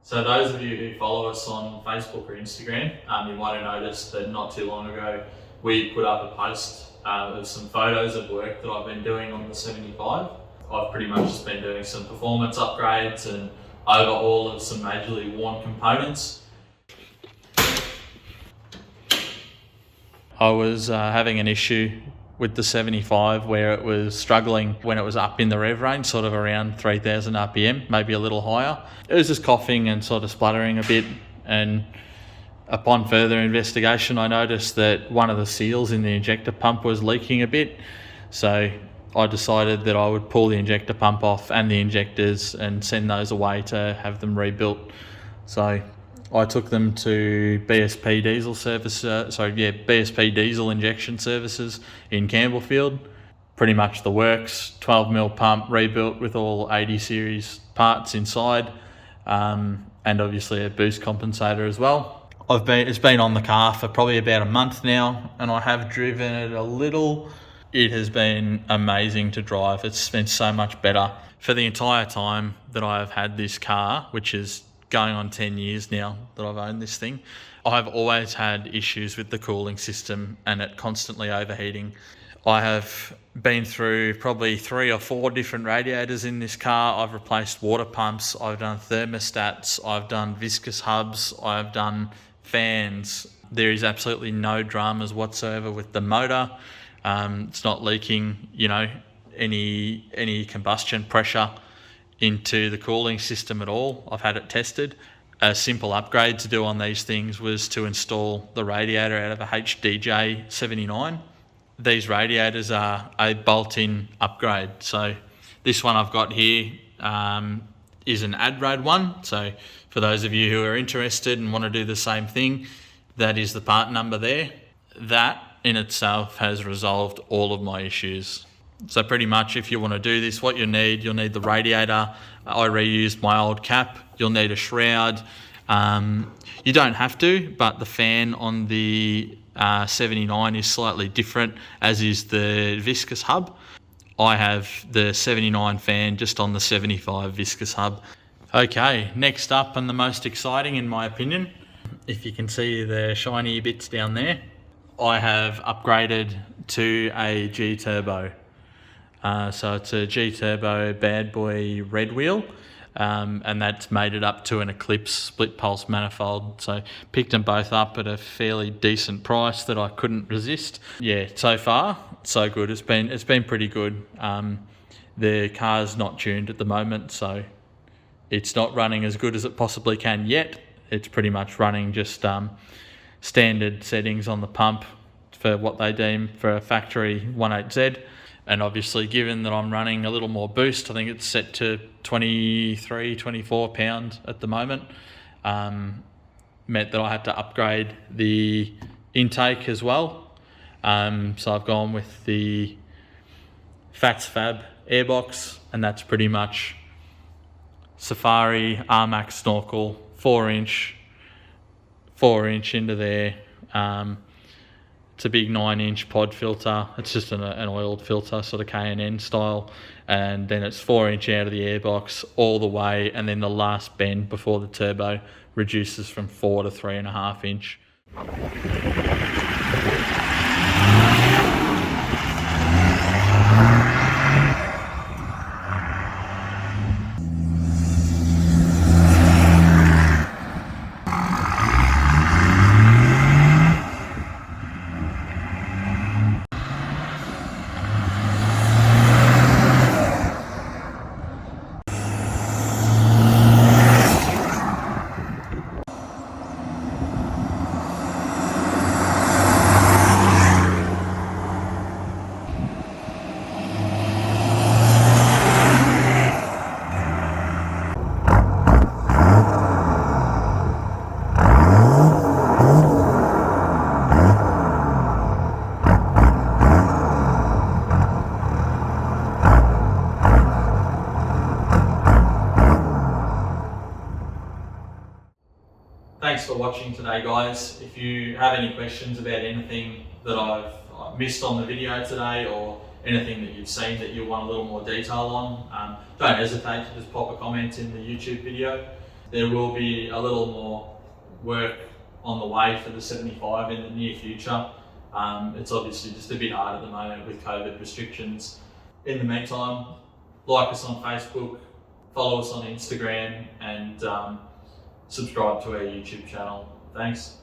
So those of you who follow us on Facebook or Instagram, you might have noticed that not too long ago we put up a post of some photos of work that I've been doing on the 75. I've pretty much just been doing some performance upgrades and overhaul of some majorly worn components. I was having an issue with the 75 where it was struggling when it was up in the rev range, sort of around 3000 RPM, maybe a little higher. It was just coughing and sort of spluttering a bit, and upon further investigation I noticed that one of the seals in the injector pump was leaking a bit. So I decided that I would pull the injector pump off and the injectors and send those away to have them rebuilt. So I took them to BSP diesel injection services in Campbellfield. Pretty much the works, 12mm pump rebuilt with all 80 series parts inside, and obviously a boost compensator as well. It's been on the car for probably about a month now, and I have driven it a little. It has been amazing to drive. It's been so much better. For the entire time that I've had this car, which is going on 10 years now that I've owned this thing, I've always had issues with the cooling system and it constantly overheating. I have been through probably 3 or 4 different radiators in this car. I've replaced water pumps, I've done thermostats, I've done viscous hubs, I've done fans. There is absolutely no dramas whatsoever with the motor. It's not leaking, any combustion pressure into the cooling system at all. I've had it tested. A simple upgrade to do on these things was to install the radiator out of a HDJ 79. These radiators are a bolt-in upgrade. So this one I've got here is an AdRad one. So for those of you who are interested and want to do the same thing, that is the part number there. That in itself has resolved all of my issues. So pretty much if you want to do this, what you'll need the radiator. I reused my old cap. You'll need a shroud. You don't have to, but the fan on the 79 is slightly different, as is the viscous hub. I have the 79 fan just on the 75 viscous hub. Okay, next up, and the most exciting in my opinion, if you can see the shiny bits down there, I have upgraded to a G-Turbo. So it's a G-Turbo bad boy red wheel, and that's made it up to an Eclipse split pulse manifold. So picked them both up at a fairly decent price that I couldn't resist. Yeah, so far so good. It's been pretty good. The car's not tuned at the moment, so it's not running as good as it possibly can yet. It's pretty much running just standard settings on the pump for what they deem for a factory 18Z. And obviously, given that I'm running a little more boost, I think it's set to 23, 24 pound at the moment, meant that I had to upgrade the intake as well. So I've gone with the Fats Fab airbox, and that's pretty much Safari R-Max snorkel, 4-inch into there. It's a big 9-inch pod filter. It's just an oiled filter, sort of K&N style. And then it's 4-inch out of the airbox all the way. And then the last bend before the turbo reduces from 4 to 3.5 inch. Thanks for watching today, guys. If you have any questions about anything that I've missed on the video today, or anything that you've seen that you want a little more detail on, don't hesitate to just pop a comment in the YouTube video. There will be a little more work on the way for the 75 in the near future. It's obviously just a bit hard at the moment with COVID restrictions. In the meantime, like us on Facebook, follow us on Instagram, and subscribe to our YouTube channel. Thanks.